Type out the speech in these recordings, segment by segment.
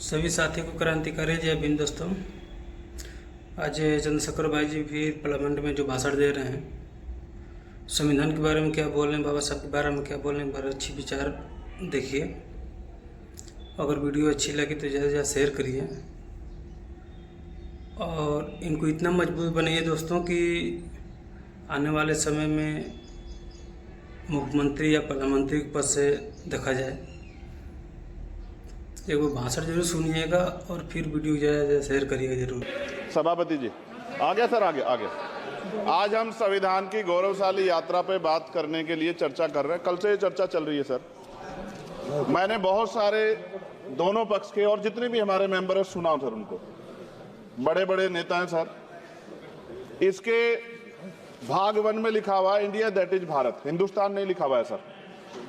सभी साथियों को क्रांतिकारी जय भीम। दोस्तों, आज चंद्रशेखर भाई जी भी पार्लियामेंट में जो भाषण दे रहे हैं, संविधान के बारे में क्या बोल रहे हैं, बाबा साहब के बारे में क्या बोल रहे हैं, बड़े अच्छी विचार देखिए। अगर वीडियो अच्छी लगी तो ज़्यादा से ज़्यादा शेयर करिए और इनको इतना मजबूत बनाइए दोस्तों कि आने वाले समय में मुख्यमंत्री या प्रधानमंत्री के पद से देखा जाए। एक वो भाषण जरूर सुनिएगा और फिर वीडियो ज़्यादा शेयर करिएगा जरूर। सभापति जी आगे सर, आगे आगे। आज हम संविधान की गौरवशाली यात्रा पे बात करने के लिए चर्चा कर रहे हैं। कल से ये चर्चा चल रही है सर। मैंने बहुत सारे दोनों पक्ष के और जितने भी हमारे मेंबर हैं सुना सर, उनको बड़े बड़े नेता हैं सर। इसके भाग 1 में लिखा हुआ है India that is Bharat, Hindustan नहीं लिखा हुआ है सर।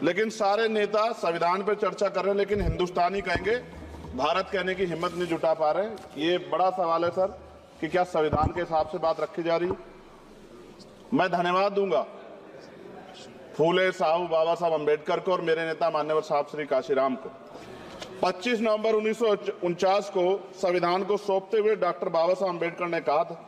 लेकिन सारे नेता संविधान पर चर्चा कर रहे हैं लेकिन हिंदुस्तान ही कहेंगे, भारत कहने की हिम्मत नहीं जुटा पा रहे हैं। ये बड़ा सवाल है सर कि क्या संविधान के हिसाब से बात रखी जा रही है। मैं धन्यवाद दूंगा फूले साहू बाबा साहब अम्बेडकर को और मेरे नेता मान्यवर साहब श्री काशीराम को। 25 नवंबर 1949 को संविधान को सौंपते हुए डॉक्टर बाबा साहब अम्बेडकर ने कहा था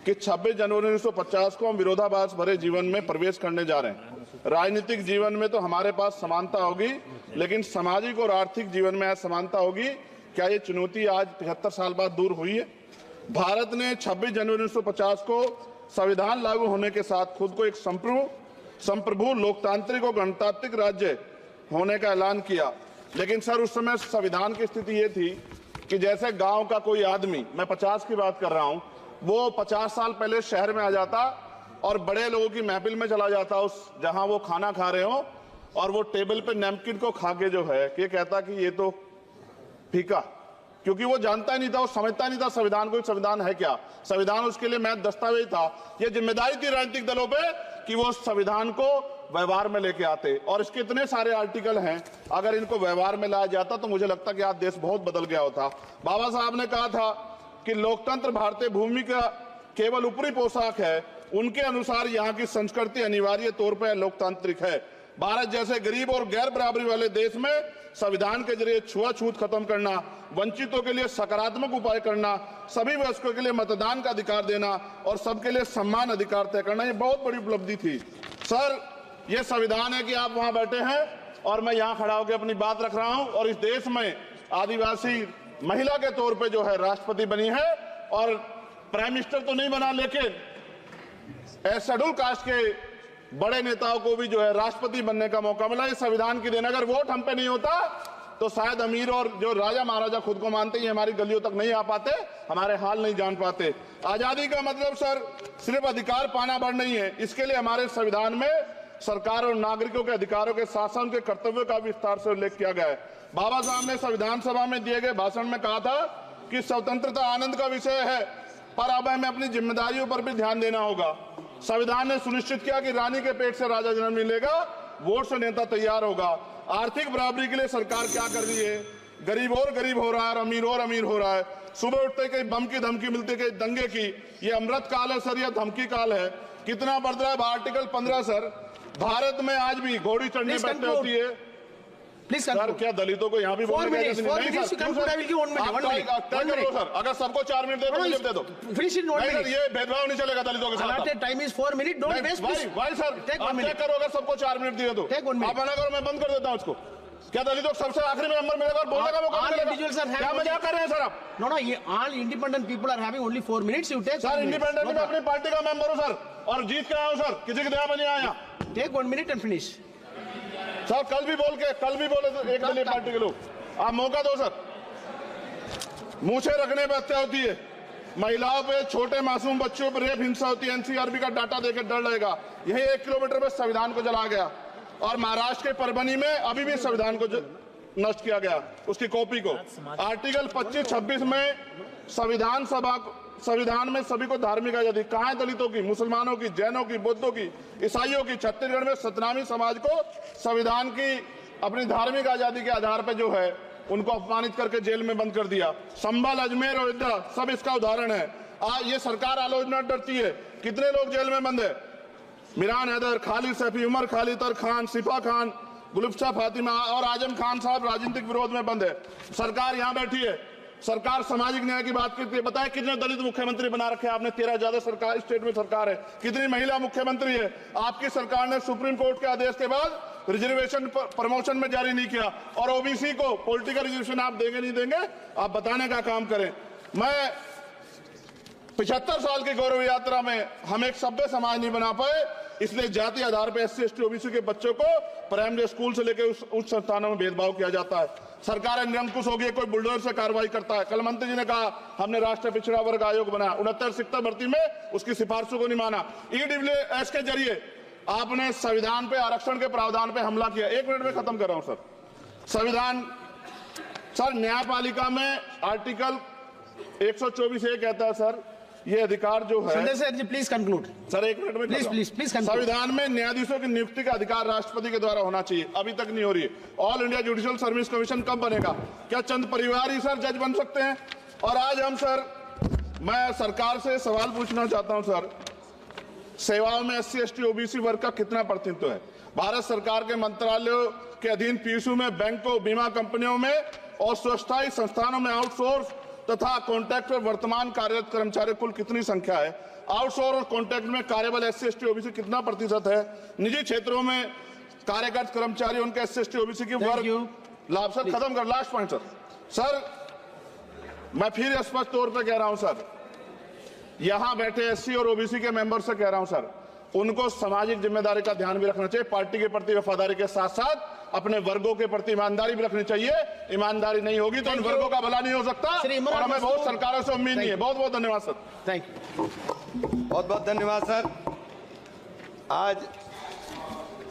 कि 26 जनवरी 1950 को हम विरोधाभास भरे जीवन में प्रवेश करने जा रहे हैं। राजनीतिक जीवन में तो हमारे पास समानता होगी, लेकिन सामाजिक और आर्थिक जीवन में असमानता होगी। क्या ये चुनौती आज 75 साल बाद दूर हुई है? भारत ने 26 जनवरी 1950 को संविधान लागू होने के साथ खुद को एक संप्रभु लोकतांत्रिक और गणतांत्रिक राज्य होने का ऐलान किया। लेकिन सर उस समय संविधान की स्थिति ये थी कि जैसे गांव का कोई आदमी, मैं 50 की बात कर रहा हूं, वो 50 साल पहले शहर में आ जाता और बड़े लोगों की महफिल में चला जाता, उस जहां वो खाना खा रहे हो, और वो टेबल पे नैपकिन को खा के जो है ये कहता कि ये तो फीका, क्योंकि वो जानता ही नहीं था, वो समझता नहीं था संविधान को। संविधान है क्या? संविधान उसके लिए महज दस्तावेज था। ये जिम्मेदारी थी राजनीतिक दलों पे कि वो संविधान को व्यवहार में लेके आते। और इसके इतने सारे आर्टिकल हैं, अगर इनको व्यवहार में लाया जाता तो मुझे लगता कि आज देश बहुत बदल गया होता। बाबा साहब ने कहा था कि लोकतंत्र भारतीय भूमि का केवल ऊपरी पोशाक है, उनके अनुसार यहाँ की संस्कृति अनिवार्य तौर पर लोकतांत्रिक है। भारत जैसे गरीब और गैर बराबरी वाले देश में संविधान के जरिए छुआछूत खत्म करना, वंचितों के लिए सकारात्मक उपाय करना, सभी वयस्कों के लिए मतदान का अधिकार देना और सबके लिए सम्मान अधिकार तय करना, ये बहुत बड़ी उपलब्धि थी सर। ये संविधान है कि आप वहां बैठे हैं और मैं यहाँ खड़ा होकर अपनी बात रख रहा हूं, और इस देश में आदिवासी महिला के तौर पे जो है राष्ट्रपति बनी है, और प्राइम मिनिस्टर तो नहीं बना, लेकिन शेड्यूल कास्ट के बड़े नेताओं को भी जो है राष्ट्रपति बनने का मौका मिला। इस संविधान की देन। अगर वोट हम पे नहीं होता तो शायद अमीर और जो राजा महाराजा खुद को मानते हैं हमारी गलियों तक नहीं आ पाते, हमारे हाल नहीं जान पाते। आजादी का मतलब सर सिर्फ अधिकार पाना भर नहीं है, इसके लिए हमारे संविधान में सरकार और नागरिकों के अधिकारों के साथ साथ उनके कर्तव्यों का विस्तार से उल्लेख किया गया है। बाबा साहब ने संविधान सभा में दिए गए भाषण में कहा था कि स्वतंत्रता आनंद का विषय है, पर अब हमें अपनी जिम्मेदारियों पर भी ध्यान देना होगा। संविधान ने सुनिश्चित किया कि रानी के पेट से राजा जन्म नहीं लेगा, वोट से नेता तैयार होगा। आर्थिक बराबरी के लिए सरकार क्या कर रही है? गरीब और गरीब हो रहा है और अमीर हो रहा है। सुबह उठते कहीं बम की धमकी मिलती, कहीं दंगे की। ये अमृत काल है सर, यह धमकी काल है। कितना बढ़ रहा है आर्टिकल 15 सर। भारत में आज भी घोड़ी चढ़ने बैठने होती है सर। क्या दलितों को यहाँ भी बोलने का जैसे नहीं सर? अगर सबको 4 मिनट दे दो, ये भेदभाव नहीं चलेगा दलितों के साथ। Time is 4 minute, don't waste. भाई सर आप चेक करो, अगर सबको 4 मिनट दिए तो आप मना करो, मैं बंद कर देता हूँ इसको। क्या दलितों को सबसे आखिरी में नंबर मिलेगा और बोलने का मौका मिलेगा? क्या मजाक कर रहे हैं सर आप? नो, ये all independent people are having only 4 minutes. You take sir. Independent में अपनी पार्टी का मेंबर हूँ सर, और जीत के आया हूँ सर, किसी की दया में नहीं आया। Take 1 minute and finish sir. कल भी बोले तो एक दलीय पार्टी के लोग, आप मौका दो सर। मूछे रखने पर हत्या होती है, महिलाओं पे, छोटे मासूम बच्चों पर रेप हिंसा होती है। एनसीआरबी का डाटा देकर डर लगेगा। यही 1 किलोमीटर में संविधान को जलाया गया, और महाराष्ट्र के परभनी में अभी भी संविधान को नष्ट किया गया, उसकी कॉपी को। आर्टिकल 25-26 में संविधान में सभी को धार्मिक आजादी। कहाँ है दलितों की, मुसलमानों की, जैनों की, बौद्धों की, ईसाइयों की? छत्तीसगढ़ में सतनामी समाज को संविधान की अपनी धार्मिक आजादी के आधार पर जो है उनको अपमानित करके जेल में बंद कर दिया। संभल, अजमेर, अयोध्या सब इसका उदाहरण है। ये सरकार आलोचना डरती है। कितने लोग जेल में बंद है? मिरान हैदर, खालिद सैफी, उमर खालिद, खान, सिफा खान, गुलिफ्ता फातिमा और आजम खान साहब राजनीतिक विरोध में बंद है। सरकार यहाँ बैठी है, सरकार सामाजिक न्याय की बात करती है। बताए कितने दलित मुख्यमंत्री बना रखे आपने? 13 ज्यादा सरकार स्टेट में सरकार है। कितनी महिला मुख्यमंत्री है? आपकी सरकार ने सुप्रीम कोर्ट के आदेश के बाद रिजर्वेशन प्रमोशन में जारी नहीं किया, और ओबीसी को पॉलिटिकल रिजर्वेशन आप देंगे नहीं देंगे, आप बताने का काम करें। मैं 75 साल की गौरव यात्रा में हम एक सभ्य समाज नहीं बना पाए, इसलिए जाति आधार पर SC ST OBC के बच्चों को प्राइमरी स्कूल से लेकर उच्च संस्थानों में भेदभाव किया जाता है। सरकार निरंकुश हो गई, कोई बुलडोजर से कार्रवाई करता है। कल मंत्री जी ने कहा हमने राष्ट्रीय पिछड़ा वर्ग आयोग बनाया, 69 शिक्षक भर्ती में उसकी सिफारिशों को नहीं माना। EWS के जरिए आपने संविधान पे आरक्षण के प्रावधान पे हमला किया। 1 मिनट में खत्म कर रहा हूं सर। संविधान सर, न्यायपालिका में आर्टिकल 124 ये कहता है सर, ये अधिकार जो है। Sanjay sir ji please conclude sir 1 minute में प्लीज संविधान में न्यायाधीशों की नियुक्ति का अधिकार राष्ट्रपति के द्वारा होना चाहिए, अभी तक नहीं हो रही है। All India judicial service commission कब बनेगा? क्या चंद परिवार ही सर जज बन सकते हैं? और आज हम सर, मैं सरकार से सवाल पूछना चाहता हूं सर, सेवाओं में SC ST OBC वर्ग का कितना प्रतिनिधित्व है? भारत सरकार के मंत्रालयों के अधीन PSU में, बैंकों, बीमा कंपनियों में और स्वच्छता संस्थानों में आउटसोर्स तथा कॉन्ट्रैक्ट पर वर्तमान कार्यरत कर्मचारी कुल कितनी संख्या है? आउटसोर्स और कॉन्ट्रैक्ट में कार्यबल SC ST OBC कितना प्रतिशत है? निजी क्षेत्रों में कार्यरत कर्मचारी उनके SC ST OBC की वर्ग लाभ। सर खत्म कर, लास्ट पॉइंट सर, मैं फिर स्पष्ट तौर पर कह रहा हूं सर, यहां बैठे SC और OBC के मेंबर से कह रहा हूं सर, उनको सामाजिक जिम्मेदारी का ध्यान भी रखना चाहिए। पार्टी के प्रति वफादारी के साथ साथ अपने वर्गों के प्रति ईमानदारी भी रखनी चाहिए। ईमानदारी नहीं होगी तो इन वर्गों का भला नहीं हो सकता, और हमें बहुत सरकारों से उम्मीद नहीं है। बहुत बहुत धन्यवाद सर। थैंक यू, बहुत बहुत धन्यवाद सर। आज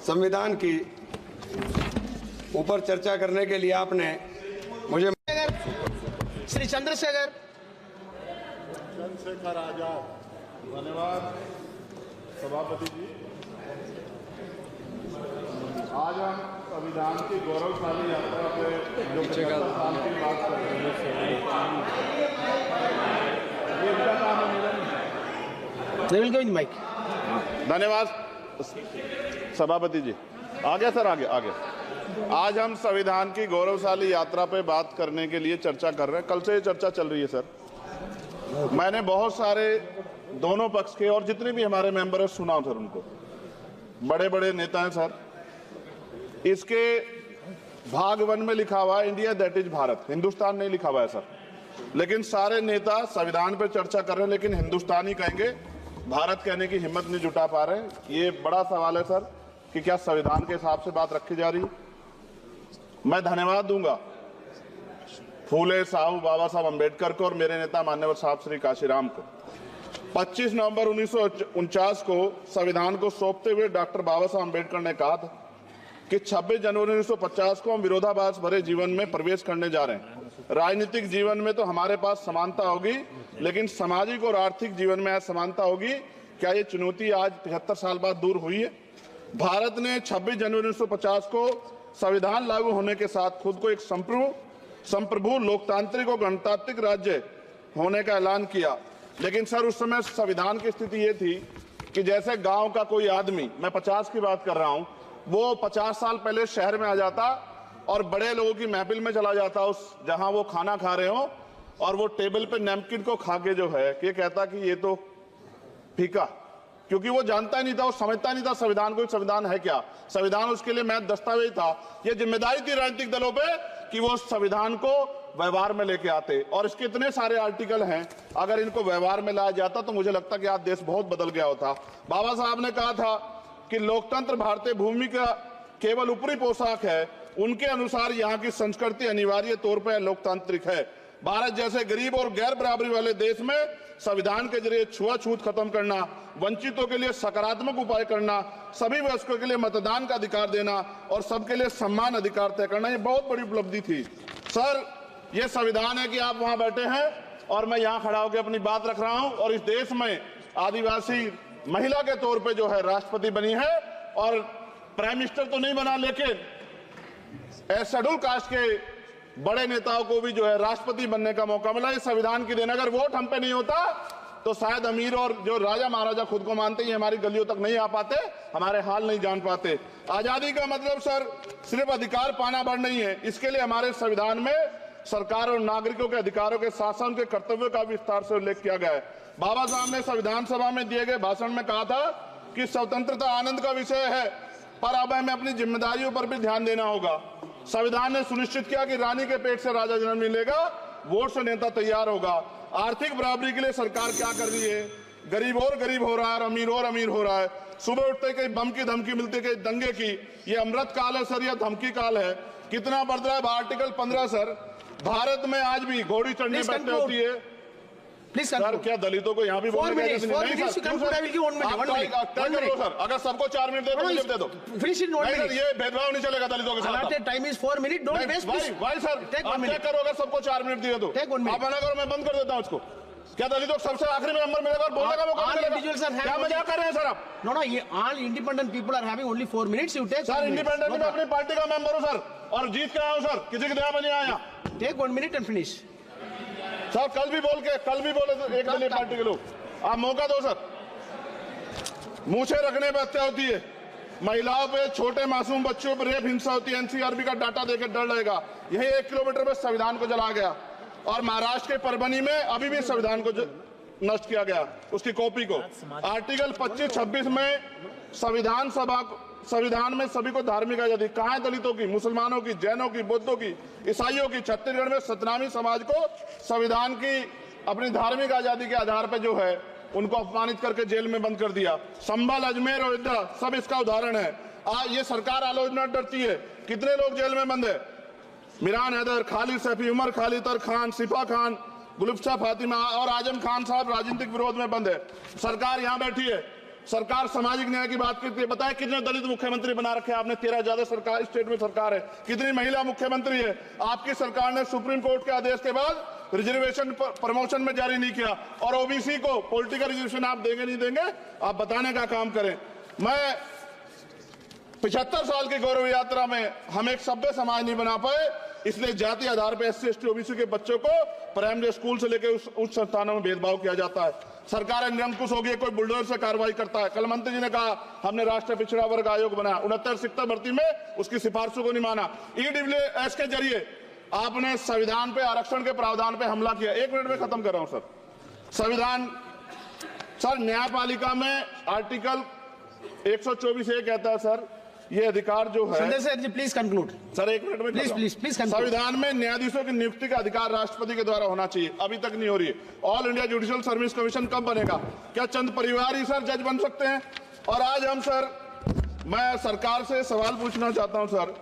संविधान की ऊपर चर्चा करने के लिए आपने मुझे श्री चंद्रशेखर आजाद, धन्यवाद सभापति जी। आज हम संविधान की गौरवशाली यात्रा पे जो 75 साल की बात कर रहे हैं, ये इनका काम है मेरा। माइक। धन्यवाद सभापति जी। आगे सर, आगे। आज हम संविधान की गौरवशाली यात्रा पे बात करने के लिए चर्चा कर रहे हैं। कल से ये चर्चा चल रही है सर। मैंने बहुत सारे दोनों पक्ष के और जितने भी हमारे मेंबर हैं सुना सर, उनको बड़े बड़े नेता हैं सर। इसके भाग 1 में लिखा हुआ है India that is Bharat, Hindustan नहीं लिखा हुआ है सर। लेकिन सारे नेता संविधान पे चर्चा कर रहे हैं, लेकिन हिंदुस्तान ही कहेंगे, भारत कहने की हिम्मत नहीं जुटा पा रहे हैं। ये बड़ा सवाल है सर कि क्या संविधान के हिसाब से बात रखी जा रही है। मैं धन्यवाद दूंगा फूले साहब बाबा साहब अम्बेडकर को और मेरे नेता मान्यवर साहब श्री काशीराम को। 25 नवंबर 1949 को संविधान को सौंपते हुए डॉक्टर बाबा साहब अम्बेडकर ने कहा था कि 26 जनवरी 1950 को हम विरोधाभास भरे जीवन में प्रवेश करने जा रहे हैं। राजनीतिक जीवन में तो हमारे पास समानता होगी, लेकिन सामाजिक और आर्थिक जीवन में असमानता होगी। क्या ये चुनौती आज 73 साल बाद दूर हुई है? भारत ने 26 जनवरी 1950 को संविधान लागू होने के साथ खुद को एक संप्रभु लोकतांत्रिक और गणतांत्रिक राज्य होने का ऐलान किया। लेकिन सर उस समय संविधान की स्थिति ये थी कि जैसे गांव का कोई आदमी, मैं 50 की बात कर रहा हूं, वो 50 साल पहले शहर में आ जाता और बड़े लोगों की महफिल में चला जाता, उस जहां वो खाना खा रहे हो, और वो टेबल पे नैपकिन को खा के जो है ये कहता कि ये तो फीका, क्योंकि वो जानता ही नहीं था, वो समझता नहीं था संविधान को, संविधान है क्या। संविधान उसके लिए महज दस्तावेज था। ये जिम्मेदारी थी राजनीतिक दलों पे कि वो संविधान को व्यवहार में लेके आते। और इसके इतने सारे आर्टिकल हैं, अगर इनको व्यवहार में लाया जाता तो मुझे लगता कि आज देश बहुत बदल गया होता। बाबा साहब ने कहा था कि लोकतंत्र भारतीय भूमि का केवल ऊपरी पोशाक है, उनके अनुसार यहाँ की संस्कृति अनिवार्य तौर पर लोकतांत्रिक है। भारत जैसे गरीब और गैर बराबरी वाले देश में संविधान के जरिए छुआछूत खत्म करना, वंचितों के लिए सकारात्मक उपाय करना, सभी वयस्कों के लिए मतदान का अधिकार देना और सबके लिए सम्मान अधिकार तय करना, ये बहुत बड़ी उपलब्धि थी। सर ये संविधान है कि आप वहां बैठे हैं और मैं यहाँ खड़ा होकर अपनी बात रख रहा हूं, और इस देश में आदिवासी महिला के तौर पे जो है राष्ट्रपति बनी है, और प्राइम मिनिस्टर तो नहीं बना, लेकिन शेड्यूल कास्ट के बड़े नेताओं को भी जो है राष्ट्रपति बनने का मौका मिला। इस संविधान की देन, अगर वोट हम पे नहीं होता तो शायद अमीर और जो राजा महाराजा खुद को मानते हैं हमारी गलियों तक नहीं आ पाते, हमारे हाल नहीं जान पाते। आजादी का मतलब सर सिर्फ अधिकार पाना भर नहीं है, इसके लिए हमारे संविधान में सरकार और नागरिकों के अधिकारों के साथ साथ उनके कर्तव्यों का विस्तार से उल्लेख किया गया है। बाबा साहब ने संविधान सभा में दिए गए भाषण में कहा था कि स्वतंत्रता आनंद का विषय है, पर अब हमें अपनी जिम्मेदारियों पर भी ध्यान देना होगा। संविधान ने सुनिश्चित किया कि रानी के पेट से राजा जन्म मिलेगा, वोट से नेता तैयार होगा। आर्थिक बराबरी के लिए सरकार क्या कर रही है? गरीब और गरीब हो रहा है और अमीर हो रहा है। सुबह उठते कहीं बम की धमकी मिलती, कहीं दंगे की। ये अमृत काल है सर या धमकी काल है? कितना बढ़ रहा है आर्टिकल 15 सर। भारत में आज भी घोड़ी चढ़नी बैठने होती है। प्लीज सर क्या दलितों को यहाँ भी बोलने का सर, अगर सबको 4 मिनट दे तो मुझे दे दो। Finish in 1 minute. ये भेदभाव नहीं चलेगा दलितों के साथ। Time is 4 minute, don't waste. भाई सर आप क्या करो, अगर सबको 4 मिनट दिए तो आप मना करो, मैं बंद कर देता हूँ उसको। क्या दलितों को सबसे आखिरी में नंबर मिलेगा और बोलने का मौका मिलेगा? क्या मजाक कर रहे हैं सर आप? नो, ये all independent people are having only 4 minutes. You take sir independent में अपनी पार्टी का मेंबर हूँ सर, और जीत के आया हूँ सर, किसी की दया में नहीं आया। Take 1 minute and finish. Sir कल भी बोले तो एक दलीय पार्टी के लोग, आप मौका दो सर। मूछे रखने पर हत्या होती है, महिलाओं पे, छोटे मासूम बच्चों पर रेप हिंसा होती है। एनसीआरबी का डाटा देकर डर लगेगा। यही 1 किलोमीटर में संविधान को जला गया, और महाराष्ट्र के परभनी में अभी भी संविधान को नष्ट किया गया, उसकी कॉपी को। आर्टिकल 25-26 में संविधान में सभी को धार्मिक आजादी। कहाँ है दलितों की, मुसलमानों की, जैनों की, बौद्धों की, ईसाइयों की? छत्तीसगढ़ में सतनामी समाज को संविधान की अपनी धार्मिक आजादी के आधार पर जो है उनको अपमानित करके जेल में बंद कर दिया। संभल, अजमेर, अयोध्या सब इसका उदाहरण है। ये सरकार आलोचना डरती है। कितने लोग जेल में बंद है? मिरान हैदर, खालिद सैफी, उमर खालिद खान, सिफा खान, गुलफ्शा फातिमा और आजम खान साहब राजनीतिक विरोध में बंद है। सरकार यहाँ बैठी है, सरकार सामाजिक न्याय की बात करती है। बताए कितने दलित मुख्यमंत्री बना रखे हैं आपने? 13 ज्यादा सरकार स्टेट में सरकार है। कितनी महिला मुख्यमंत्री है? आपकी सरकार ने सुप्रीम कोर्ट के आदेश के बाद रिजर्वेशन प्रमोशन में जारी नहीं किया, और ओबीसी को पॉलिटिकल रिजर्वेशन आप देंगे नहीं देंगे, आप बताने का काम करें। मैं 75 साल की गौरव यात्रा में हम एक सभ्य समाज नहीं बना पाए, इसलिए जाति आधार पर SC ST OBC के बच्चों को प्राइमरी स्कूल से लेकर उच्च संस्थानों में भेदभाव किया जाता है। सरकार निरंकुश हो गई, कोई बुलडोजर से कार्रवाई करता है। कल मंत्री जी ने कहा हमने राष्ट्रीय पिछड़ा वर्ग आयोग बनाया, 69 शिक्षक भर्ती में उसकी सिफारिशों को नहीं माना। EWS के जरिए आपने संविधान पे, आरक्षण के प्रावधान पे हमला किया। 1 मिनट में खत्म कर रहा हूं सर। संविधान सर न्यायपालिका में आर्टिकल 124 ये कहता है सर, ये अधिकार जो है। Sundar sir ji please conclude. Sir 1 minute में प्लीज संविधान में न्यायाधीशों की नियुक्ति का अधिकार राष्ट्रपति के द्वारा होना चाहिए, अभी तक नहीं हो रही है। All India judicial service commission कब बनेगा? क्या चंद परिवार ही सर जज बन सकते हैं? और आज हम सर, मैं सरकार से सवाल पूछना चाहता हूं सर,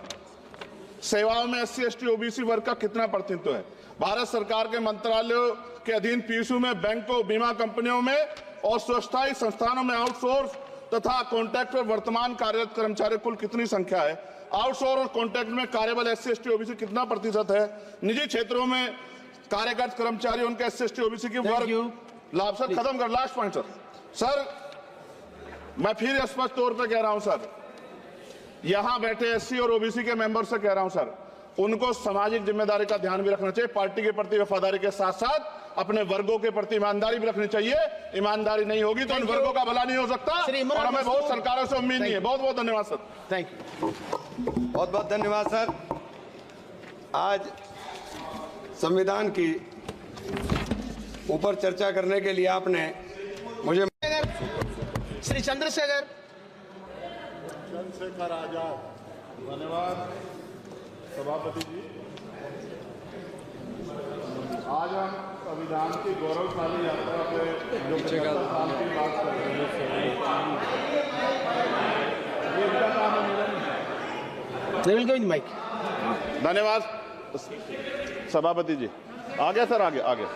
सेवाओं में SC ST OBC वर्ग का कितना प्रतिनिधित्व है? भारत सरकार के मंत्रालयों के अधीन PSU में, बैंकों, बीमा कंपनियों में और स्वच्छता संस्थानों में आउटसोर्स तथा कॉन्ट्रैक्ट पर वर्तमान कार्यरत कर्मचारी कुल कितनी संख्या है? आउटसोर्स और कॉन्ट्रैक्ट में कार्यबल SC ST OBC कितना प्रतिशत है? निजी क्षेत्रों में कार्यरत कर्मचारी उनके SC ST OBC की वर्ग लाभ। सर खत्म कर, लास्ट पॉइंट सर मैं फिर स्पष्ट तौर पर कह रहा हूं सर, यहां बैठे SC और OBC के मेंबर से कह रहा हूं सर, उनको सामाजिक जिम्मेदारी का ध्यान भी रखना चाहिए। पार्टी के प्रति वफादारी के साथ साथ अपने वर्गों के प्रति ईमानदारी भी रखनी चाहिए। ईमानदारी नहीं होगी तो इन वर्गों का भला नहीं हो सकता, और हमें बहुत सरकारों से उम्मीद नहीं है। बहुत बहुत धन्यवाद सर। Thank you. बहुत बहुत धन्यवाद सर। आज संविधान की ऊपर चर्चा करने के लिए आपने मुझे श्री चंद्रशेखर आजाद, धन्यवाद सभापति जी। आज हम संविधान की गौरवशाली यात्रा पे जो 75 साल की बात कर रहे हैं, ये इनका काम है। धन्यवाद सभापति जी। आगे सर, आगे।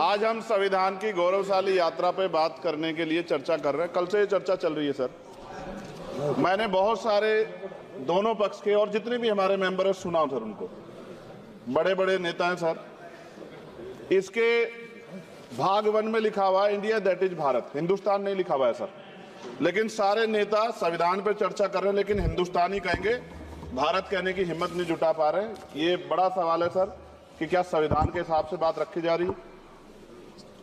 आज हम संविधान की गौरवशाली यात्रा पे बात करने के लिए चर्चा कर रहे हैं। कल से ये चर्चा चल रही है सर। मैंने बहुत सारे दोनों पक्ष के और जितने भी हमारे मेंबर हैं सुना सर, उनको बड़े बड़े नेता हैं सर। इसके भाग 1 में लिखा हुआ है India that is Bharat, Hindustan नहीं लिखा हुआ है सर। लेकिन सारे नेता संविधान पर चर्चा कर रहे हैं, लेकिन हिंदुस्तान ही कहेंगे, भारत कहने की हिम्मत नहीं जुटा पा रहे। ये बड़ा सवाल है सर कि क्या संविधान के हिसाब से बात रखी जा रही है।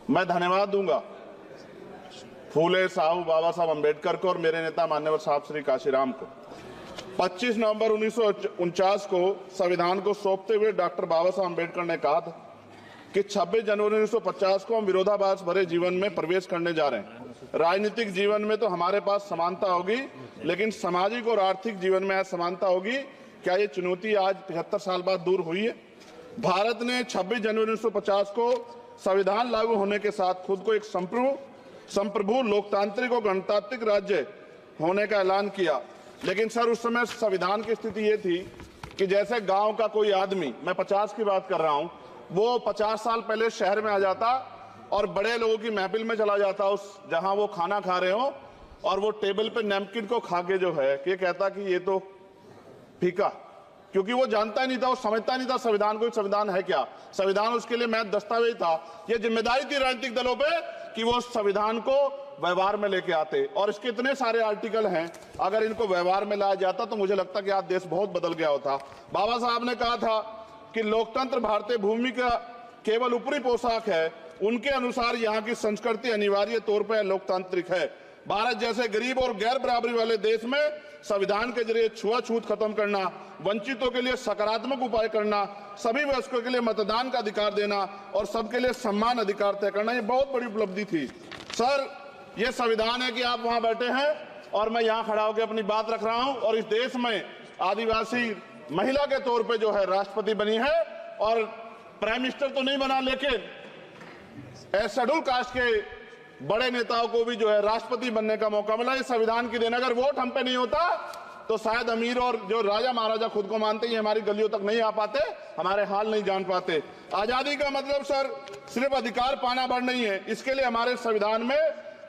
मैं धन्यवाद दूंगा फूले साहू बाबा साहब अम्बेडकर को और मेरे नेता मान्यवर साहब श्री काशीराम को। 25 नवंबर 1949 को संविधान को सौंपते हुए डॉक्टर बाबा साहब अम्बेडकर ने कहा था कि 26 जनवरी 1950 को हम विरोधाभास भरे जीवन में प्रवेश करने जा रहे हैं। राजनीतिक जीवन में तो हमारे पास समानता होगी, लेकिन सामाजिक और आर्थिक जीवन में असमानता होगी। क्या ये चुनौती आज 75 साल बाद दूर हुई है? भारत ने 26 जनवरी 1950 को संविधान लागू होने के साथ खुद को एक संप्रभु लोकतांत्रिक और गणतांत्रिक राज्य होने का ऐलान किया। लेकिन सर, उस समय संविधान की स्थिति ये थी कि जैसे गांव का कोई आदमी, मैं 50 की बात कर रहा हूं, वो 50 साल पहले शहर में आ जाता और बड़े लोगों की महफिल में चला जाता, उस जहां वो खाना खा रहे हो, और वो टेबल पे नैपकिन को खा के जो है कि कहता कि ये तो फीका, क्योंकि वो जानता ही नहीं था, वो समझता नहीं था संविधान को, संविधान है क्या। संविधान उसके लिए महज दस्तावेज था। ये जिम्मेदारी थी राजनीतिक दलों पे कि वो संविधान को व्यवहार में लेके आते, और इसके इतने सारे आर्टिकल हैं, अगर इनको व्यवहार में लाया जाता तो मुझे लगता कि आज देश बहुत बदल गया होता। बाबा साहब ने कहा था कि लोकतंत्र भारतीय भूमि का केवल ऊपरी पोशाक है, उनके अनुसार यहाँ की संस्कृति अनिवार्य तौर पर लोकतांत्रिक है। भारत जैसे गरीब और गैर बराबरी वाले देश में संविधान के जरिए छुआछूत खत्म करना, वंचितों के लिए सकारात्मक उपाय करना, सभी वयस्कों के लिए मतदान का अधिकार देना और सबके लिए सम्मान अधिकार तय करना, ये बहुत बड़ी उपलब्धि थी। सर, ये संविधान है कि आप वहां बैठे हैं और मैं यहाँ खड़ा होकर अपनी बात रख रहा हूं, और इस देश में आदिवासी महिला के तौर पे जो है राष्ट्रपति बनी है, और प्राइम मिनिस्टर तो नहीं बना, लेकिन शेड्यूल कास्ट के बड़े नेताओं को भी जो है राष्ट्रपति बनने का मौका मिला। इस संविधान की देन, अगर वोट हम पे नहीं होता तो शायद अमीर और जो राजा महाराजा खुद को मानते हैं हमारी गलियों तक नहीं आ पाते, हमारे हाल नहीं जान पाते। आजादी का मतलब सर सिर्फ अधिकार पाना भर नहीं है, इसके लिए हमारे संविधान में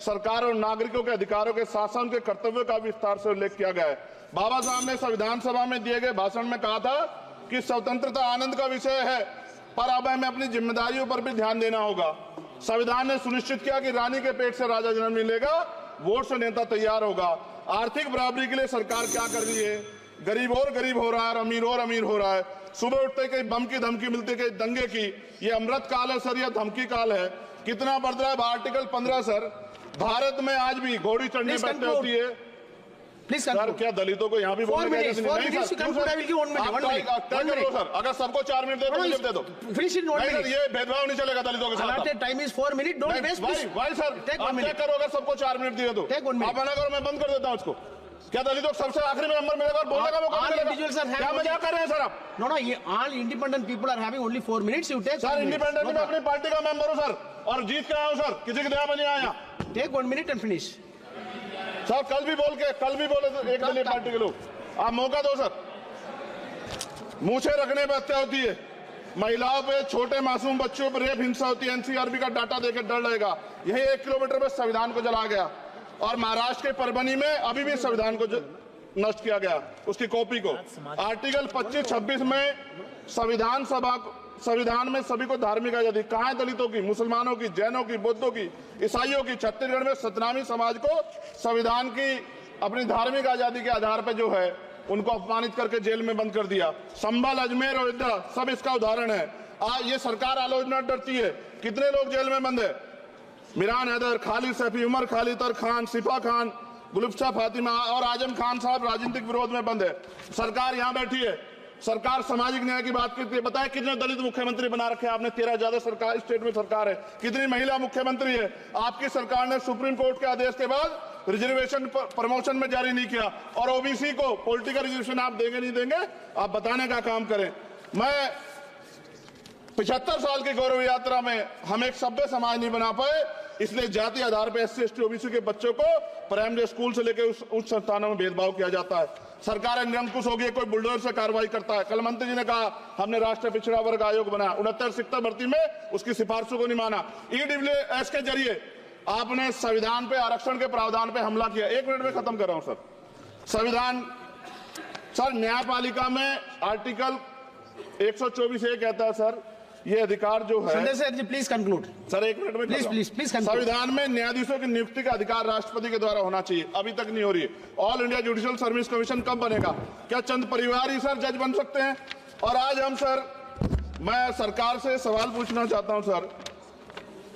सरकार और नागरिकों के अधिकारों के साथ साथ उनके कर्तव्यों का विस्तार से उल्लेख किया गया है। बाबा साहब ने संविधान सभा में दिए गए भाषण में कहा था कि स्वतंत्रता आनंद का विषय है, पर अब हमें अपनी जिम्मेदारियों पर भी ध्यान देना होगा। संविधान ने सुनिश्चित किया कि रानी के पेट से राजा जन्म नहीं लेगा, वोट से नेता तैयार होगा। आर्थिक बराबरी के लिए सरकार क्या कर रही है? गरीब और गरीब हो रहा है, अमीर और अमीर हो रहा है। सुबह उठते कहीं बम की धमकी मिलती, कहीं दंगे की। ये अमृत काल है सर, यह धमकी काल है। कितना बढ़ रहा है? आर्टिकल 15 सर, भारत में आज भी घोड़ी चढ़नी बैठते होती है। सर, क्या दलितों को यहाँ भी बोलने का नहीं? सर, अगर सबको 4 मिनट दे दो, मुझे दे दो। ये भेदभाव नहीं चलेगा दलितों के साथ। Time is 4 minute, don't waste. भाई सर, आप क्या करो, अगर सबको 4 मिनट दिए तो आप मना करो, मैं बंद कर देता हूँ उसको। क्या दलितों को सबसे आखिरी में नंबर मिलेगा और बोलने का मौका मिलेगा? क्या मजाक कर रहे हैं सर आप? नो, ये all independent people are having only 4 minutes. You take sir, independent में अपनी पार्टी का मेंबर हूँ सर, और जीत के आया हूँ सर, किसी की दया में नहीं आया। Take 1 minute and finish. Sir, कल भी बोले तो एक दलीय पार्टी के लोग, आप मौका दो सर। मूछे रखने पर हत्या होती है, महिलाओं पे, छोटे मासूम बच्चों पर रेप हिंसा होती है। एनसीआरबी का डाटा देकर डर लगेगा। यही 1 किलोमीटर में संविधान को जला गया, और महाराष्ट्र के परभनी में अभी भी संविधान को नष्ट किया गया, उसकी कॉपी को। आर्टिकल 25-26 में संविधान में सभी को धार्मिक आजादी। कहाँ है दलितों की, मुसलमानों की, जैनों की, बौद्धों की, ईसाइयों की? छत्तीसगढ़ में सतनामी समाज को संविधान की अपनी धार्मिक आजादी के आधार पर जो है उनको अपमानित करके जेल में बंद कर दिया। संभल, अजमेर, अयोध्या सब इसका उदाहरण है। आज ये सरकार आलोचना डरती है। कितने लोग जेल में बंद है? मिरान हैदर, खालिद सैफी, उमर खालिद खान, सिफा खान, गुलफ्शा फातिमा और आजम खान साहब राजनीतिक विरोध में बंद है। सरकार यहाँ बैठी है, सरकार सामाजिक न्याय की बात करती है। बताए कितने दलित मुख्यमंत्री बना रखे आपने? 13 ज्यादा सरकार स्टेट में सरकार है। कितनी महिला मुख्यमंत्री है? आपकी सरकार ने सुप्रीम कोर्ट के आदेश के बाद रिजर्वेशन प्रमोशन में जारी नहीं किया, और ओबीसी को पॉलिटिकल रिजर्वेशन आप देंगे नहीं देंगे, आप बताने का काम करें। मैं 75 साल की गौरव यात्रा में हम एक सभ्य समाज नहीं बना पाए, इसलिए जाति आधार पर SC ST OBC के बच्चों को प्राइमरी स्कूल से लेकर उच्च संस्थानों में भेदभाव किया जाता है। सरकार निरंकुश हो गई, कोई बुलडोजर से कार्रवाई करता है। कल मंत्री जी ने कहा हमने राष्ट्रीय पिछड़ा वर्ग आयोग बनाया, 69 शिक्षक भर्ती में उसकी सिफारिशों को नहीं माना। EWS के जरिए आपने संविधान पे, आरक्षण के प्रावधान पे हमला किया। 1 मिनट में खत्म कर रहा हूं सर। संविधान सर, न्यायपालिका में आर्टिकल 124 ये कहता है सर, ये अधिकार जो है। Sanjay sir ji please conclude. Sir 1 minute में प्लीज संविधान में न्यायाधीशों की नियुक्ति का अधिकार राष्ट्रपति के द्वारा होना चाहिए, अभी तक नहीं हो रही है। All India judicial service commission कब बनेगा? क्या चंद परिवार ही सर जज बन सकते हैं? और आज हम सर, मैं सरकार से सवाल पूछना चाहता हूं सर,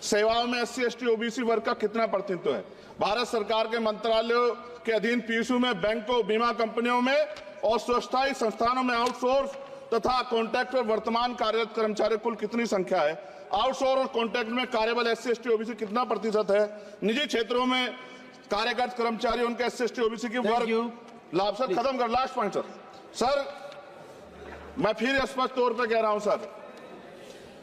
सेवाओं में SC ST OBC वर्ग का कितना प्रतिनिधित्व है? भारत सरकार के मंत्रालयों के अधीन पीएसयू में, बैंकों, बीमा कंपनियों में और स्वशासी संस्थानों में आउटसोर्स तथा कॉन्ट्रैक्ट पर वर्तमान कार्यरत कर्मचारी कुल कितनी संख्या है? आउटसोर्स और कॉन्ट्रैक्ट में कार्यबल SC ST OBC कितना प्रतिशत है? निजी क्षेत्रों में कार्यरत कर्मचारी उनके SC ST OBC की वर्ग लाभ। सर खत्म कर, लास्ट पॉइंट सर मैं फिर स्पष्ट तौर पे कह रहा हूं सर,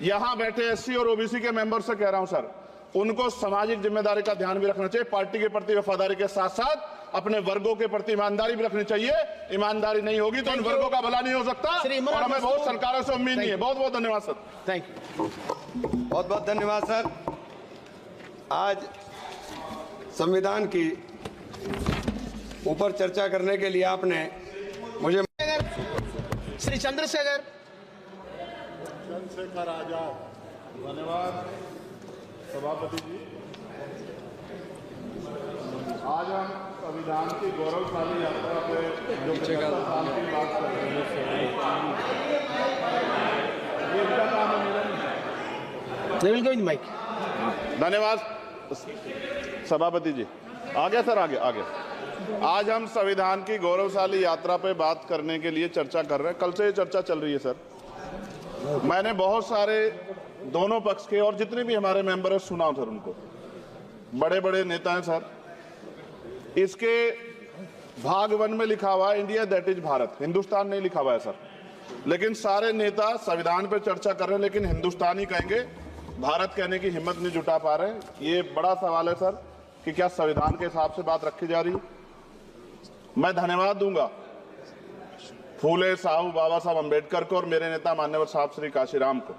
यहां बैठे SC और OBC के मेंबर से कह रहा हूं सर, उनको सामाजिक जिम्मेदारी का ध्यान भी रखना चाहिए। पार्टी के प्रति वफादारी के साथ साथ अपने वर्गों के प्रति ईमानदारी भी रखनी चाहिए। ईमानदारी नहीं होगी तो इन वर्गों का भला नहीं हो सकता और हमें बहुत सरकारों से उम्मीद नहीं है। बहुत बहुत धन्यवाद सर। Thank you. बहुत बहुत धन्यवाद सर। आज संविधान की ऊपर चर्चा करने के लिए आपने मुझे श्री चंद्रशेखर आजाद, धन्यवाद सभापति जी। आज हम संविधान की गौरवशाली यात्रा पे जो 75 साल की बात कर रहे हैं, ये इनका काम है। माइक। धन्यवाद सभापति जी। आगे सर, आगे। आज हम संविधान की गौरवशाली यात्रा पे बात करने के लिए चर्चा कर रहे हैं। कल से ये चर्चा चल रही है सर। मैंने बहुत सारे दोनों पक्ष के और जितने भी हमारे मेंबर हैं सुना सर, उनको बड़े बड़े नेता हैं सर। इसके भाग 1 में लिखा हुआ है India that is Bharat, Hindustan नहीं लिखा हुआ है सर। लेकिन सारे नेता संविधान पे चर्चा कर रहे हैं लेकिन हिंदुस्तान ही कहेंगे, भारत कहने की हिम्मत नहीं जुटा पा रहे हैं। ये बड़ा सवाल है सर कि क्या संविधान के हिसाब से बात रखी जा रही है। मैं धन्यवाद दूंगा फूले साहू बाबा साहब अम्बेडकर को और मेरे नेता मान्यवर साहब श्री काशीराम को।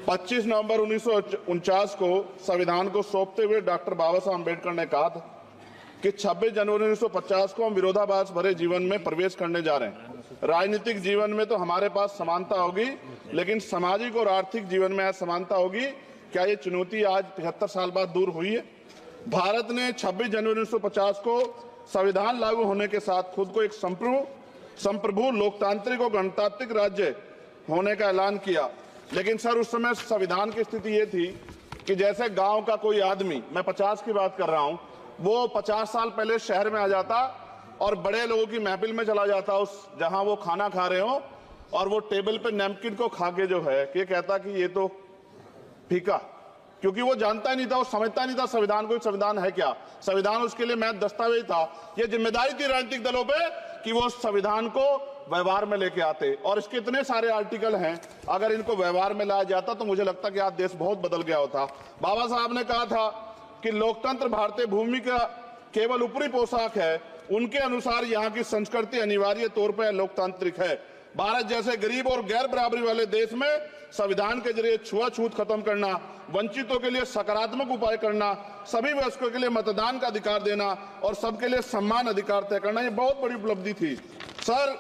25 नवंबर 1949 को संविधान को सौंपते हुए डॉक्टर बाबा साहब अम्बेडकर ने कहा था कि 26 जनवरी 1950 को हम विरोधाभास भरे जीवन में प्रवेश करने जा रहे हैं। राजनीतिक जीवन में तो हमारे पास समानता होगी लेकिन सामाजिक और आर्थिक जीवन में असमानता होगी। क्या ये चुनौती आज 73 साल बाद दूर हुई है? भारत ने 26 जनवरी 1950 को संविधान लागू होने के साथ खुद को एक संप्रभु लोकतांत्रिक और गणतांत्रिक राज्य होने का ऐलान किया। लेकिन सर उस समय संविधान की स्थिति ये थी कि जैसे गांव का कोई आदमी, मैं 50 की बात कर रहा हूं, वो 50 साल पहले शहर में आ जाता और बड़े लोगों की महफिल में चला जाता, उस जहां वो खाना खा रहे हो, और वो टेबल पे नैपकिन को खा के जो है कि कहता कि ये तो फीका, क्योंकि वो जानता ही नहीं था, वो समझता नहीं था संविधान को, संविधान है क्या। संविधान उसके लिए महज दस्तावेज था। ये जिम्मेदारी थी राजनीतिक दलों पे कि वो संविधान को व्यवहार में लेके आते। और इसके इतने सारे आर्टिकल हैं, अगर इनको व्यवहार में लाया जाता तो मुझे लगता कि आज देश बहुत बदल गया होता। बाबा साहब ने कहा था कि लोकतंत्र भारतीय भूमि का केवल ऊपरी पोशाक है, उनके अनुसार यहाँ की संस्कृति अनिवार्य तौर पर लोकतांत्रिक है। भारत जैसे गरीब और गैर बराबरी वाले देश में संविधान के जरिए छुआछूत खत्म करना, वंचितों के लिए सकारात्मक उपाय करना, सभी वयस्कों के लिए मतदान का अधिकार देना और सबके लिए सम्मान अधिकार तय करना, ये बहुत बड़ी उपलब्धि थी। सर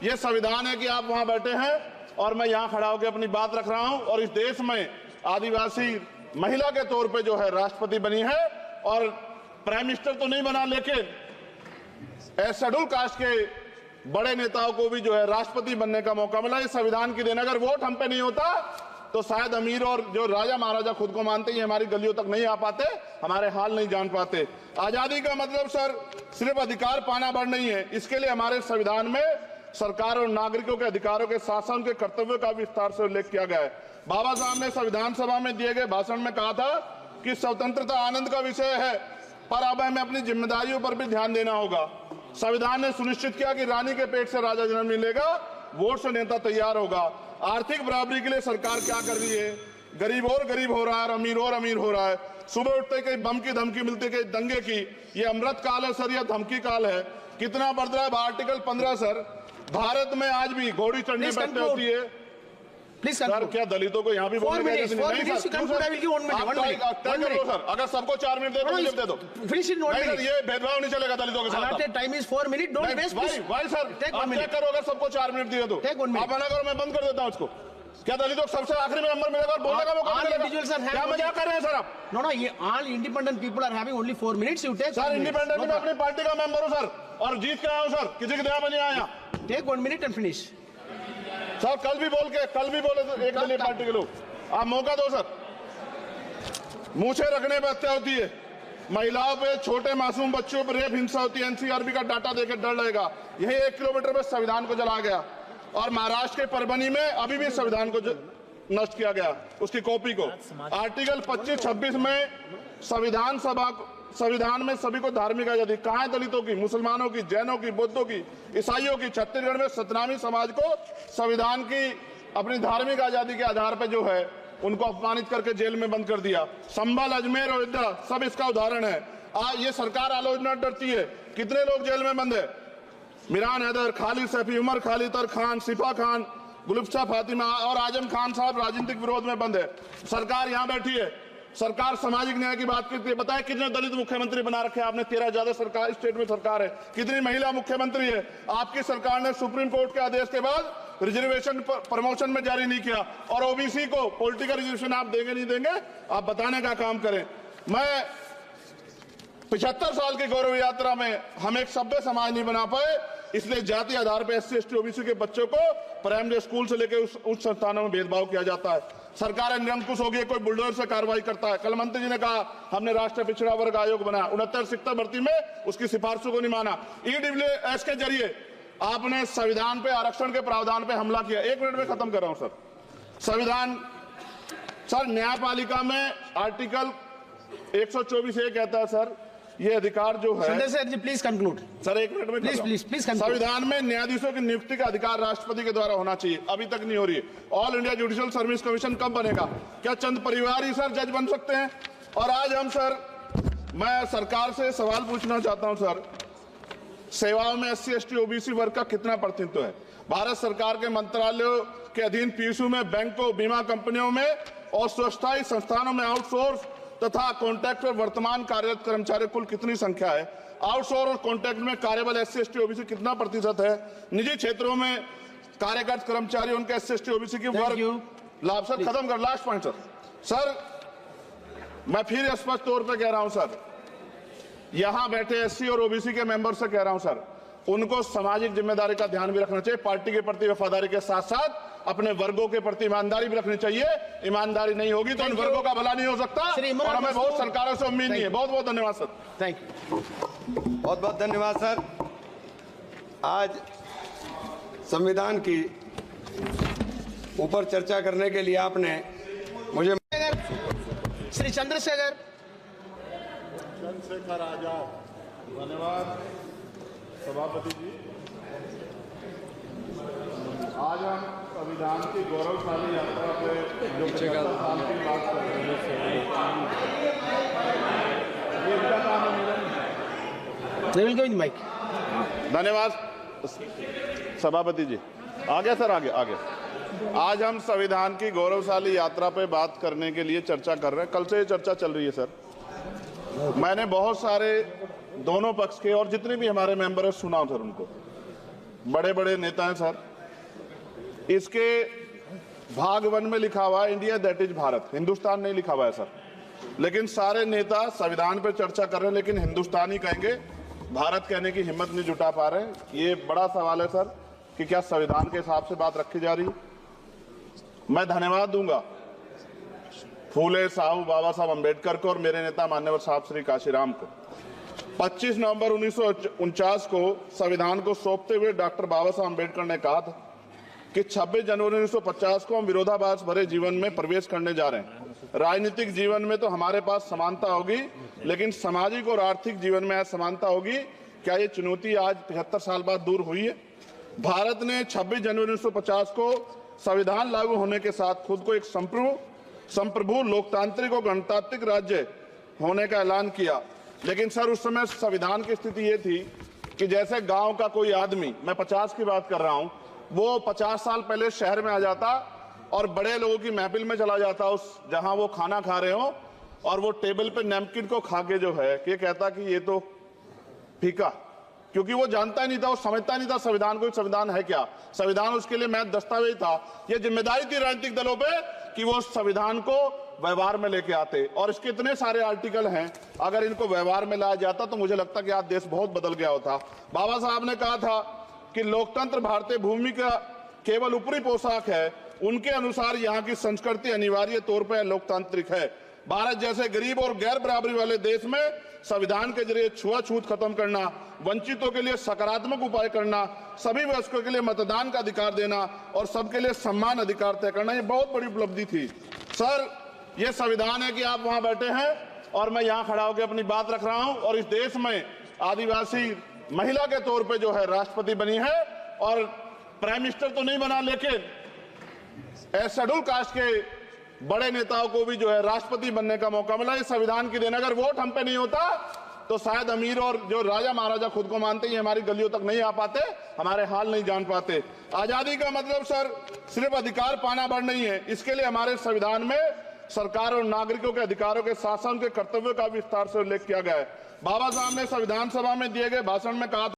ये संविधान है कि आप वहां बैठे हैं और मैं यहाँ खड़ा होकर अपनी बात रख रहा हूं, और इस देश में आदिवासी महिला के तौर पे जो है राष्ट्रपति बनी है, और प्राइम मिनिस्टर तो नहीं बना लेकिन शेड्यूल कास्ट के बड़े नेताओं को भी जो है राष्ट्रपति बनने का मौका मिला। इस संविधान की देन, अगर वोट हम पे नहीं होता तो शायद अमीर और जो राजा महाराजा खुद को मानते हैं हमारी गलियों तक नहीं आ पाते, हमारे हाल नहीं जान पाते। आजादी का मतलब सर सिर्फ अधिकार पाना भर नहीं है, इसके लिए हमारे संविधान में सरकार और नागरिकों के अधिकारों के साथ साथ उनके कर्तव्यों का विस्तार से उल्लेख किया गया है। बाबा साहब ने संविधान सभा में दिए गए भाषण में कहा था कि स्वतंत्रता आनंद का विषय है, पर अब हमें अपनी जिम्मेदारियों पर भी ध्यान देना होगा। संविधान ने सुनिश्चित किया कि रानी के पेट से राजा जन्म नहीं लेगा, वोट से नेता तैयार होगा। आर्थिक बराबरी के लिए सरकार क्या कर रही है? गरीब और गरीब हो रहा है और अमीर हो रहा है। सुबह उठते कहीं बम की धमकी मिलती, कहीं दंगे की। ये अमृत काल है सर या धमकी काल है? कितना बढ़ रहा है आर्टिकल 15 सर। भारत में आज भी घोड़ी चढ़ने बैठते होती है। प्लीज सर क्या दलितों को यहाँ भी बोलने का सर अगर सबको 4 मिनट दे दो मुझे दे दो। Finish in 1 minute. ये भेदभाव नहीं चलेगा दलितों के साथ। Time is 4 minute. Don't waste. भाई सर आप क्या करो, अगर सबको 4 मिनट दिए तो आप मना करो, मैं बंद कर देता हूँ उसको। क्या दलितों को सबसे आखिरी में नंबर मिलेगा और बोलने का मौका मिलेगा? क्या मजाक कर रहे हैं सर आप? नो ये all independent people are having only 4 minutes. You take. Sir independent में अपनी पार्टी का मेंबर हूँ सर, और जीत के आया हूँ सर, किसी की दया में नहीं आया। Take 1 minute and finish. Sir कल भी बोले तो एक दलीय पार्टी के लोग, आप मौका दो सर। मूछे रखने पर हत्या होती है, महिलाओं पे, छोटे मासूम बच्चों पर रेप हिंसा होती है, एनसीआरबी का डाटा देकर डर लगेगा। यही 1 किलोमीटर में संविधान को जला गया। और महाराष्ट्र के परभनी में अभी भी संविधान को नष्ट किया गया, उसकी कॉपी को। आर्टिकल 25-26 में संविधान में सभी को धार्मिक आजादी, कहाँ है दलितों की, मुसलमानों की, जैनों की, बौद्धों की, ईसाइयों की। छत्तीसगढ़ में सतनामी समाज को संविधान की अपनी धार्मिक आजादी के आधार पर जो है उनको अपमानित करके जेल में बंद कर दिया। संभल, अजमेर, अयोध्या सब इसका उदाहरण है। आज ये सरकार आलोचना डरती है। कितने लोग जेल में बंद है? मिरान हैदर, खालिद सैफी, उमर खालिद खान, सिफा खान, गुलफ्ता फातिमा और आजम खान साहब राजनीतिक विरोध में बंद है। सरकार यहाँ बैठी है, सरकार सामाजिक न्याय की बात करती है। बताए कितने दलित मुख्यमंत्री बना रखे हैं आपने? 13 ज्यादा सरकार स्टेट में सरकार है। कितनी महिला मुख्यमंत्री है? आपकी सरकार ने सुप्रीम कोर्ट के आदेश के बाद रिजर्वेशन प्रमोशन में जारी नहीं किया। और ओबीसी को पॉलिटिकल रिजर्वेशन आप देंगे नहीं देंगे, आप बताने का काम करें। मैं 75 साल की गौरव यात्रा में हम एक सभ्य समाज नहीं बना पाए, इसलिए जाति आधार पर SC ST OBC के बच्चों को प्राइमरी स्कूल से लेकर उच्च संस्थानों में भेदभाव किया जाता है। सरकार निरंकुश हो गई, कोई बुलडोजर से कार्रवाई करता है। कल मंत्री जी ने कहा हमने राष्ट्रीय पिछड़ा वर्ग आयोग बनाया, 69 शिक्षक भर्ती में उसकी सिफारिशों को नहीं माना। EWS के जरिए आपने संविधान पे, आरक्षण के प्रावधान पे हमला किया। 1 मिनट में खत्म कर रहा हूं सर। संविधान सर, न्यायपालिका में आर्टिकल 124 ये कहता है सर, ये अधिकार जो है। Sanjay sir ji please conclude sir 1 minute में प्लीज संविधान में न्यायाधीशों की नियुक्ति का अधिकार राष्ट्रपति के द्वारा होना चाहिए, अभी तक नहीं हो रही है। All India judicial service commission कब बनेगा? क्या चंद परिवार ही सर जज बन सकते हैं? और आज हम सर, मैं सरकार से सवाल पूछना चाहता हूं सर, सेवाओं में SC ST OBC वर्ग का कितना प्रतिनिधित्व है? भारत सरकार के मंत्रालयों के अधीन PSU में, बैंकों, बीमा कंपनियों में और स्वच्छता संस्थानों में आउटसोर्स तथा कॉन्ट्रैक्ट पर वर्तमान कार्यरत कर्मचारी कुल कितनी संख्या है? आउटसोर्स और कॉन्ट्रैक्ट में कार्यबल SC ST OBC कितना प्रतिशत है? निजी क्षेत्रों में कार्यरत कर्मचारी, उनके SC ST OBC की वर्ग लाभ। सर खत्म कर, लास्ट पॉइंट सर, मैं फिर स्पष्ट तौर पर कह रहा हूं सर, यहां बैठे SC और OBC के मेंबर से कह रहा हूं सर, उनको सामाजिक जिम्मेदारी का ध्यान भी रखना चाहिए। पार्टी के प्रति वफादारी के साथ साथ अपने वर्गों के प्रति ईमानदारी भी रखनी चाहिए। ईमानदारी नहीं होगी तो इन वर्गों का भला नहीं हो सकता, और हमें बहुत सरकारों से उम्मीद नहीं है। बहुत बहुत धन्यवाद सर। Thank you. बहुत बहुत धन्यवाद सर। आज संविधान की ऊपर चर्चा करने के लिए आपने मुझे श्री चंद्रशेखर आजाद, धन्यवाद सभापति जी। आज हम संविधान की गौरवशाली यात्रा पे जो 75 साल की बात कर रहे हैं, ये इनका काम है। माइक। धन्यवाद सभापति जी। आगे सर, आगे। आज हम संविधान की गौरवशाली यात्रा पे बात करने के लिए चर्चा कर रहे हैं। कल से ये चर्चा चल रही है सर। मैंने बहुत सारे दोनों पक्ष के और जितने भी हमारे मेंबर हैं सुना सर, उनको बड़े बड़े नेता हैं सर। इसके भाग 1 में लिखा हुआ है India that is Bharat, Hindustan नहीं लिखा हुआ है सर। लेकिन सारे नेता संविधान पर चर्चा कर रहे हैं, लेकिन हिंदुस्तान ही कहेंगे, भारत कहने की हिम्मत नहीं जुटा पा रहे हैं। ये बड़ा सवाल है सर कि क्या संविधान के हिसाब से बात रखी जा रही है। मैं धन्यवाद दूंगा फूले साहू बाबा साहब अम्बेडकर को और मेरे नेता मान्यवर साहब श्री काशीराम को। 25 नवंबर 1949 को संविधान को सौंपते हुए डॉक्टर बाबा साहब अम्बेडकर ने कहा था कि 26 जनवरी 1950 को हम विरोधाभास भरे जीवन में प्रवेश करने जा रहे हैं। राजनीतिक जीवन में तो हमारे पास समानता होगी, लेकिन सामाजिक और आर्थिक जीवन में असमानता होगी। क्या ये चुनौती आज 75 साल बाद दूर हुई है? भारत ने 26 जनवरी 1950 को संविधान लागू होने के साथ खुद को एक संप्रभु लोकतांत्रिक और गणतांत्रिक राज्य होने का ऐलान किया। लेकिन सर उस समय संविधान की स्थिति ये थी कि जैसे गांव का कोई आदमी, मैं 50 की बात कर रहा हूं, वो 50 साल पहले शहर में आ जाता और बड़े लोगों की महफिल में चला जाता, उस जहां वो खाना खा रहे हो, और वो टेबल पे नैपकिन को खा के जो है कि कहता कि ये तो फीका, क्योंकि वो जानता नहीं था, वो समझता नहीं था संविधान को, संविधान है क्या। संविधान उसके लिए महज दस्तावेज था। ये जिम्मेदारी थी राजनीतिक दलों पे कि वो संविधान को व्यवहार में लेके आते। और इसके इतने सारे आर्टिकल हैं, अगर इनको व्यवहार में लाया जाता तो मुझे लगता कि आज देश बहुत बदल गया होता। बाबा साहब ने कहा था कि लोकतंत्र भारतीय भूमि का केवल ऊपरी पोशाक है, उनके अनुसार यहाँ की संस्कृति अनिवार्य तौर पर लोकतांत्रिक है। भारत जैसे गरीब और गैर बराबरी वाले देश में संविधान के जरिए छुआछूत खत्म करना, वंचितों के लिए सकारात्मक उपाय करना, सभी वयस्कों के लिए मतदान का अधिकार देना और सबके लिए सम्मान अधिकार तय करना, ये बहुत बड़ी उपलब्धि थी। सर, ये संविधान है कि आप वहां बैठे हैं और मैं यहां खड़ा होकर अपनी बात रख रहा हूं, और इस देश में आदिवासी महिला के तौर पे जो है राष्ट्रपति बनी है, और प्राइम मिनिस्टर तो नहीं बना, लेकिन शेड्यूल कास्ट के बड़े नेताओं को भी जो है राष्ट्रपति बनने का मौका मिला। इस संविधान की देन, अगर वोट हम पे नहीं होता तो शायद अमीर और जो राजा महाराजा खुद को मानते हैं हमारी गलियों तक नहीं आ पाते, हमारे हाल नहीं जान पाते। आजादी का मतलब सर सिर्फ अधिकार पाना भर नहीं है, इसके लिए हमारे संविधान में सरकार और नागरिकों के अधिकारों के साथ साथ उनके कर्तव्यों का विस्तार से उल्लेख किया गया है। बाबा साहब ने संविधान सभा में दिए गए भाषण में कहा